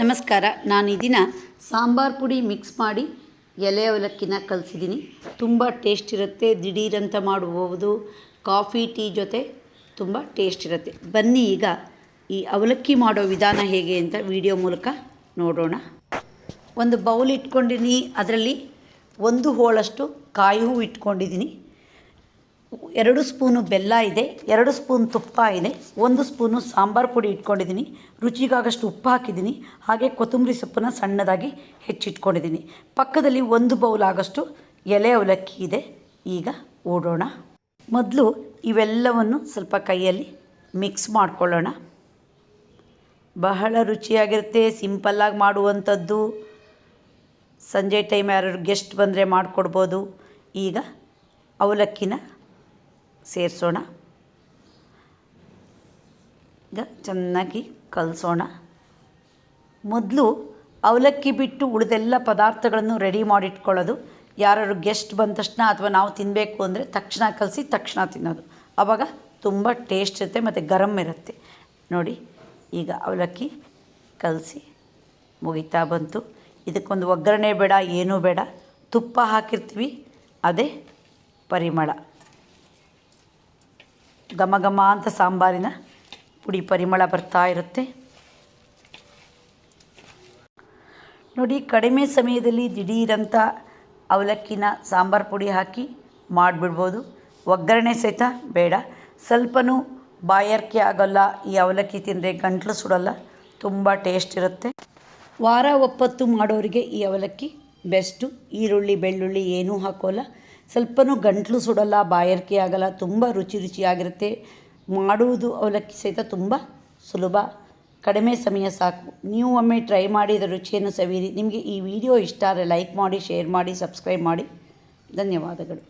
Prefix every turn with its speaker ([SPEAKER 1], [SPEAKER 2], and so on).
[SPEAKER 1] ನಮಸ್ಕಾರ. ನಾನು ಈ ದಿನ ಸಾಂಬಾರು ಪುಡಿ ಮಿಕ್ಸ್ ಮಾಡಿ ಎಲೆ ಅವಲಕ್ಕಿನ ಕಲಿಸಿದ್ದೀನಿ. ತುಂಬ ಟೇಸ್ಟ್ ಇರುತ್ತೆ. ದಿಢೀರಂತ ಮಾಡಬಹುದು. ಕಾಫಿ ಟೀ ಜೊತೆ ತುಂಬ ಟೇಸ್ಟ್ ಇರುತ್ತೆ. ಬನ್ನಿ ಈಗ ಈ ಅವಲಕ್ಕಿ ಮಾಡೋ ವಿಧಾನ ಹೇಗೆ ಅಂತ ವಿಡಿಯೋ ಮೂಲಕ ನೋಡೋಣ. ಒಂದು ಬೌಲ್ ಇಟ್ಕೊಂಡಿದ್ದೀನಿ. ಅದರಲ್ಲಿ 1 ಹೋಳಷ್ಟು ಕಾಯಿ ಹೂವು ಇಟ್ಕೊಂಡಿದ್ದೀನಿ. 2 ಸ್ಪೂನು ಬೆಲ್ಲ ಇದೆ, 2 ಸ್ಪೂನ್ ತುಪ್ಪ ಇದೆ, 1 ಸ್ಪೂನು ಸಾಂಬಾರು ಪುಡಿ ಇಟ್ಕೊಂಡಿದ್ದೀನಿ. ರುಚಿಗಾಗಷ್ಟು ಉಪ್ಪು ಹಾಕಿದ್ದೀನಿ. ಹಾಗೆ ಕೊತ್ತಂಬರಿ ಸೊಪ್ಪನ್ನು ಸಣ್ಣದಾಗಿ ಹೆಚ್ಚಿಟ್ಕೊಂಡಿದ್ದೀನಿ. ಪಕ್ಕದಲ್ಲಿ 1 ಬೌಲ್ ಆಗೋಷ್ಟು ಎಲೆ ಅವಲಕ್ಕಿ ಇದೆ. ಈಗ ಓಡೋಣ. ಮೊದಲು ಇವೆಲ್ಲವನ್ನು ಸ್ವಲ್ಪ ಕೈಯಲ್ಲಿ ಮಿಕ್ಸ್ ಮಾಡ್ಕೊಳ್ಳೋಣ. ಬಹಳ ರುಚಿಯಾಗಿರುತ್ತೆ. ಸಿಂಪಲ್ಲಾಗಿ ಮಾಡುವಂಥದ್ದು. ಸಂಜೆ ಟೈಮ್ ಯಾರು ಗೆಸ್ಟ್ ಬಂದರೆ ಮಾಡಿಕೊಡ್ಬೋದು. ಈಗ ಅವಲಕ್ಕಿನ ಸೇರಿಸೋಣ. ಈಗ ಚೆನ್ನಾಗಿ ಕಲಸೋಣ. ಮೊದಲು ಅವಲಕ್ಕಿ ಬಿಟ್ಟು ಉಳಿದೆಲ್ಲ ಪದಾರ್ಥಗಳನ್ನು ರೆಡಿ ಮಾಡಿಟ್ಕೊಳ್ಳೋದು. ಯಾರು ಗೆಸ್ಟ್ ಬಂದ ತಕ್ಷಣ ಅಥವಾ ನಾವು ತಿನ್ನಬೇಕು ಅಂದರೆ ತಕ್ಷಣ ಕಲಸಿ ತಕ್ಷಣ ತಿನ್ನೋದು. ಆವಾಗ ತುಂಬ ಟೇಸ್ಟ್ ಇರುತ್ತೆ ಮತ್ತು ಗರಮ್ ಇರುತ್ತೆ. ನೋಡಿ, ಈಗ ಅವಲಕ್ಕಿ ಕಲಸಿ ಮುಗಿತಾ ಬಂತು. ಇದಕ್ಕೊಂದು ಒಗ್ಗರಣೆ ಬೇಡ, ಏನೂ ಬೇಡ. ತುಪ್ಪ ಹಾಕಿರ್ತೀವಿ, ಅದೇ ಪರಿಮಳ. ಘಮ ಘಮ ಅಂತ ಸಾಂಬಾರಿನ ಪುಡಿ ಪರಿಮಳ ಬರ್ತಾ ಇರುತ್ತೆ. ನೋಡಿ, ಕಡಿಮೆ ಸಮಯದಲ್ಲಿ ದಿಢೀರಂತ ಅವಲಕ್ಕಿನ ಸಾಂಬಾರು ಪುಡಿ ಹಾಕಿ ಮಾಡಿಬಿಡ್ಬೋದು. ಒಗ್ಗರಣೆ ಸಹಿತ ಬೇಡ. ಸ್ವಲ್ಪನೂ ಬಾಯಾರಿಕೆ ಆಗೋಲ್ಲ. ಈ ಅವಲಕ್ಕಿ ತಿಂದರೆ ಗಂಟಲು ಸುಡೋಲ್ಲ. ತುಂಬ ಟೇಸ್ಟ್ ಇರುತ್ತೆ. ವಾರ ಒಪ್ಪತ್ತು ಮಾಡೋರಿಗೆ ಈ ಅವಲಕ್ಕಿ ಬೆಸ್ಟು. ಈರುಳ್ಳಿ ಬೆಳ್ಳುಳ್ಳಿ ಏನೂ ಹಾಕೋಲ್ಲ. ಸ್ವಲ್ಪನೂ ಗಂಟಲು ಸುಡೋಲ್ಲ, ಬಾಯಾರಿಕೆ ಆಗೋಲ್ಲ. ತುಂಬ ರುಚಿಯಾಗಿರುತ್ತೆ. ಮಾಡುವುದು ಅವಲಕ್ಕಿ ಸಹಿತ ತುಂಬ ಸುಲಭ. ಕಡಿಮೆ ಸಮಯ ಸಾಕು. ನೀವು ಒಮ್ಮೆ ಟ್ರೈ ಮಾಡಿ ಇದರ ರುಚಿಯನ್ನು ಸವಿಯಿರಿ. ನಿಮಗೆ ಈ ವಿಡಿಯೋ ಇಷ್ಟ ಆದರೆ ಲೈಕ್ ಮಾಡಿ, ಶೇರ್ ಮಾಡಿ, ಸಬ್ಸ್ಕ್ರೈಬ್ ಮಾಡಿ. ಧನ್ಯವಾದಗಳು.